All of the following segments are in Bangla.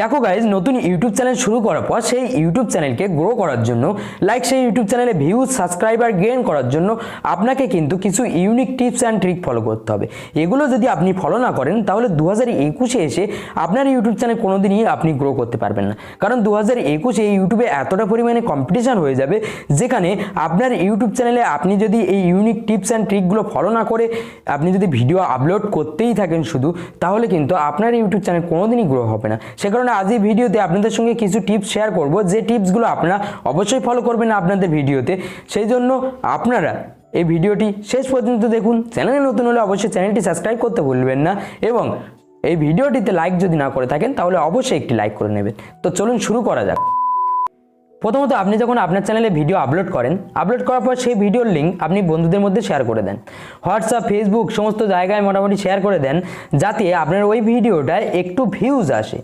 দেখো গাইজ, নতুন ইউটিউব চ্যানেল শুরু করার পর সেই ইউটিউব চ্যানেলকে গ্রো করার জন্য সেই ইউটিউব চ্যানেলে ভিউজ সাবস্ক্রাইবার গেইন করার জন্য আপনাকে কিন্তু কিছু unique tips and trick follow করতে হবে। এগুলো যদি আপনি ফলো না করেন তাহলে 2021-এ এসে আপনার ইউটিউব চ্যানেল কোনোদিনই আপনি গ্রো করতে পারবেন না। কারণ 2021-এ ইউটিউবে এতটা পরিমাণে কম্পিটিশান হয়ে যাবে, যেখানে আপনার ইউটিউব চ্যানেলে আপনি যদি এই ইউনিক টিপস অ্যান্ড ট্রিকগুলো ফলো না করে আপনি যদি ভিডিও আপলোড করতেই থাকেন শুধু, তাহলে কিন্তু আপনার ইউটিউব চ্যানেল কোনোদিনই গ্রো হবে না। সে কারণে আজ এই ভিডিওতে আপনাদের সঙ্গে কিছু টিপস শেয়ার করব, যে টিপসগুলো আপনারা অবশ্যই ফলো করবেন আপনাদের ভিডিওতে। সেই জন্য আপনারা এই ভিডিওটি শেষ পর্যন্ত দেখুন। চ্যানেলে নতুন হলে অবশ্যই চ্যানেলটি সাবস্ক্রাইব করতে ভুলবেন না, এবং এই ভিডিওটিতে লাইক যদি না করে থাকেন তাহলে অবশ্যই একটি লাইক করে নেবেন। তো চলুন শুরু করা যাক। প্রথমত, আপনি যখন আপনার চ্যানেলে ভিডিও আপলোড করেন, আপলোড করার পর সেই ভিডিওর লিঙ্ক আপনি বন্ধুদের মধ্যে শেয়ার করে দেন, হোয়াটসঅ্যাপ, ফেসবুক সমস্ত জায়গায় মোটামুটি শেয়ার করে দেন, যাতে আপনার ওই ভিডিওটায় একটু ভিউজ আসে।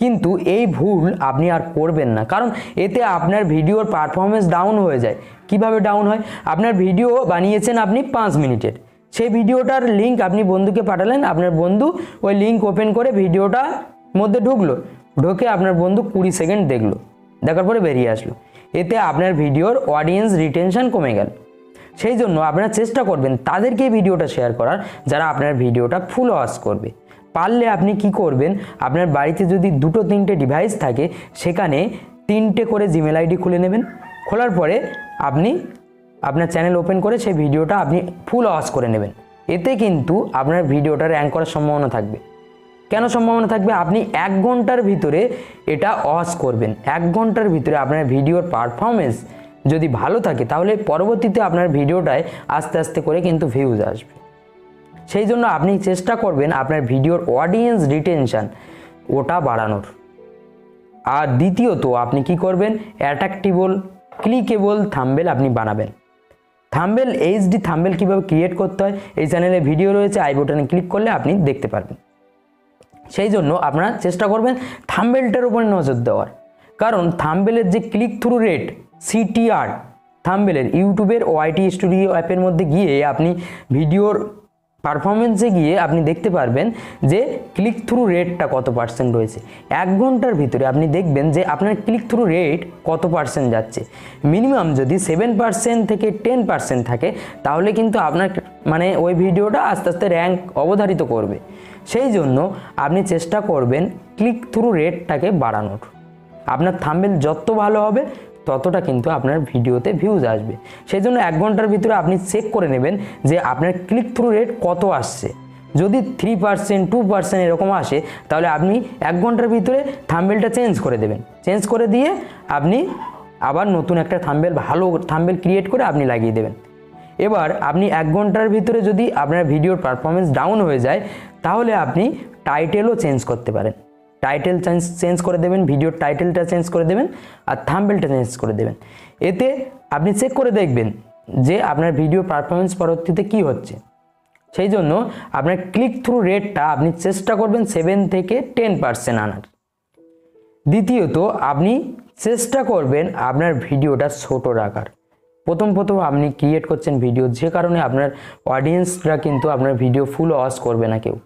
কিন্তু এই ভুল আপনি আর করবেন না, কারণ এতে আপনার ভিডিওর পারফরমেন্স ডাউন হয়ে যায়। কিভাবে ডাউন হয়? আপনার ভিডিও বানিয়েছেন আপনি 5 মিনিটের, সেই ভিডিওটার লিঙ্ক আপনি বন্ধুকে পাঠালেন, আপনার বন্ধু ওই লিঙ্ক ওপেন করে ভিডিওটার মধ্যে ঢুকে আপনার বন্ধু 20 সেকেন্ড দেখলো, দেখার পরে বেরিয়ে আসলো। এতে আপনার ভিডিওর অডিয়েন্স রিটেনশন কমে গেল। সেই জন্য আপনারা চেষ্টা করবেন তাদেরকে ভিডিওটা শেয়ার করার যারা আপনার ভিডিওটা ফুল ওয়াচ করবে। পারলে আপনি কি করবেন, আপনার বাড়িতে যদি 2-3টে ডিভাইস থাকে, সেখানে 3টে করে জিমেল আইডি খুলে নেবেন। খোলার পরে আপনি আপনার চ্যানেল ওপেন করে সেই ভিডিওটা আপনি ফুল ওয়াচ করে নেবেন। এতে কিন্তু আপনার ভিডিওটা র্যাঙ্ক করার সম্ভাবনা থাকবে। কেন সম্ভাবনা থাকবে? আপনি 1 ঘন্টার ভিতরে এটা ওয়াচ করবেন। 1 ঘন্টার ভিতরে আপনার ভিডিওর পারফরমেন্স যদি ভালো থাকে, তাহলে পরবর্তীতে আপনার ভিডিওটায় আস্তে আস্তে করে কিন্তু ভিউজ আসবে। সেই জন্য আপনি চেষ্টা করবেন আপনার ভিডিওর অডিয়েন্স রিটেনশন ওটা বাড়ানোর। আর দ্বিতীয়ত, আপনি কি করবেন, অ্যাট্রাক্টিবল ক্লিকেবল থাম্বনেল আপনি বানাবেন। থাম্বনেল, এইচডি থাম্বনেল কীভাবে ক্রিয়েট করতে হয় এই চ্যানেলে ভিডিও রয়েছে, আই বাটনে ক্লিক করলে আপনি দেখতে পারবেন। সেই জন্য আপনারা চেষ্টা করবেন থাম্বনেলটার উপরে নজর দেওয়ার, কারণ থাম্বনেলের যে ক্লিক থ্রু রেট, সিটিআর থাম্বনেলের, ইউটিউবের ওয়াইটি স্টুডিও অ্যাপের মধ্যে গিয়ে আপনি ভিডিওর পারফরমেন্সে গিয়ে আপনি দেখতে পারবেন যে ক্লিক থ্রু রেটটা কত পার্সেন্ট রয়েছে। 1 ঘন্টার ভিতরে আপনি দেখবেন যে আপনার ক্লিক থ্রু রেট কত পার্সেন্ট যাচ্ছে। মিনিমাম যদি 7% থেকে 10% থাকে, তাহলে কিন্তু আপনার ওই ভিডিওটা আস্তে আস্তে র্যাঙ্ক অবধারিত করবে। সেই জন্য আপনি চেষ্টা করবেন ক্লিক থ্রু রেটটাকে বাড়ানোর। আপনার থাম্বনেল যত ভালো হবে ততটা কিন্তু আপনার ভিডিওতে ভিউজ আসবে। সেই জন্য 1 ঘন্টার ভিতরে আপনি চেক করে নেবেন যে আপনার ক্লিক থ্রু রেট কত আসছে। যদি 3%, 2% এরকম আসে, তাহলে আপনি 1 ঘন্টার ভিতরে থাম্বনেলটা চেঞ্জ করে দেবেন। চেঞ্জ করে দিয়ে আপনি আবার নতুন একটা থাম্বনেল, ভালো থাম্বনেল ক্রিয়েট করে আপনি লাগিয়ে দেবেন। এবার আপনি 1 ঘন্টার ভিতরে যদি আপনার ভিডিওর পারফরমেন্স ডাউন হয়ে যায়, তাহলে আপনি টাইটেলও চেঞ্জ করতে পারেন। টাইটেল চেঞ্জ করে দেবেন, ভিডিওর টাইটেলটা চেঞ্জ করে দেবেন, আর থাম্বনেলটা চেঞ্জ করে দেবেন। এতে আপনি চেক করে দেখবেন যে আপনার ভিডিও পারফরমেন্স পরবর্তীতে কী হচ্ছে। সেই জন্য আপনার ক্লিক থ্রু রেটটা আপনি চেষ্টা করবেন 7 থেকে 10% আনার। দ্বিতীয়ত, আপনি চেষ্টা করবেন আপনার ভিডিওটা ছোট রাখার। প্রথম আপনি ক্রিয়েট করছেন ভিডিও, যে কারণে আপনার অডিয়েন্সরা কিন্তু আপনার ভিডিও ফুল ওয়াচ করবে না কেউ।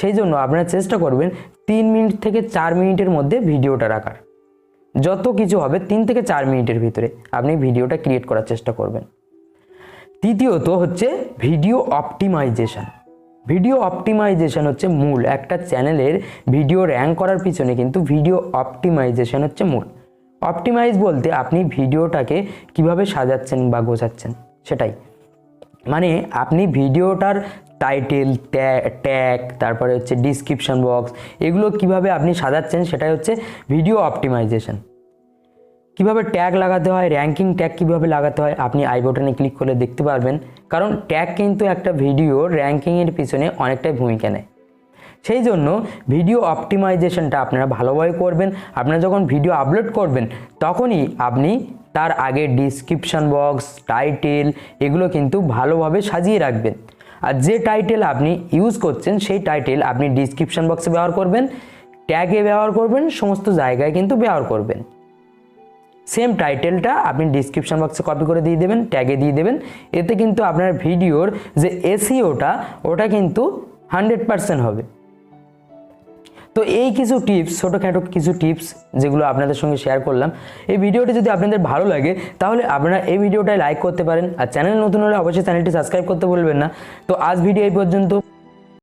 সেই জন্য আপনারা চেষ্টা করবেন 3 মিনিট থেকে 4 মিনিটের মধ্যে ভিডিওটা রাখার। যত কিছু হবে 3 থেকে 4 মিনিটের ভিতরে আপনি ভিডিওটা ক্রিয়েট করার চেষ্টা করবেন। তৃতীয়ত হচ্ছে ভিডিও অপটিমাইজেশন। ভিডিও অপটিমাইজেশন হচ্ছে মূল। একটা চ্যানেলের ভিডিও র্যাঙ্ক করার পিছনে কিন্তু ভিডিও অপটিমাইজেশন হচ্ছে মূল। অপটিমাইজ বলতে আপনি ভিডিওটাকে কিভাবে সাজাচ্ছেন বা গোছাচ্ছেন, সেটাই। আপনি ভিডিওটার টাইটেল, ট্যাগ, তারপরে হচ্ছে ডিসক্রিপশন বক্স, এগুলো কিভাবে আপনি সাজাচ্ছেন, সেটাই হচ্ছে ভিডিও অপটিমাইজেশন। কিভাবে ট্যাগ লাগাতে হয়, র্যাঙ্কিং ট্যাগ কিভাবে লাগাতে হয়, আপনি আই বাটনে ক্লিক করলে দেখতে পারবেন। কারণ ট্যাগ কিন্তু একটা ভিডিওর র্যাঙ্কিংয়ের পিছনে অনেকটাই ভূমিকা নেয়। সেই জন্য ভিডিও অপটিমাইজেশনটা আপনারা ভালোভাবে করবেন। আপনারা যখন ভিডিও আপলোড করবেন, তখনই আপনি তার আগে ডিসক্রিপশন বক্স, টাইটেল, এগুলো কিন্তু ভালোভাবে সাজিয়ে রাখবেন। আর যে টাইটেল আপনি ইউজ করছেন, সেই টাইটেল আপনি ডিসক্রিপশন বক্সে ব্যবহার করবেন, ট্যাগে ব্যবহার করবেন, সমস্ত জায়গায় কিন্তু ব্যবহার করবেন। সেম টাইটেলটা আপনি ডিসক্রিপশন বক্সে কপি করে দিয়ে দেবেন, ট্যাগে দিয়ে দেবেন। এতে কিন্তু আপনার ভিডিওর যে এসইওটা, ওটা কিন্তু 100% হবে। তো এই কিছু টিপস, ছোটোখাটো কিছু টিপস যেগুলো আপনাদের সঙ্গে শেয়ার করলাম, এই ভিডিওটি যদি আপনাদের ভালো লাগে তাহলে আপনারা এই ভিডিওটায় লাইক করতে পারেন, আর চ্যানেল নতুন হলে অবশ্যই চ্যানেলটি সাবস্ক্রাইব করতে ভুলবেন না। তো আজ ভিডিও এই পর্যন্ত।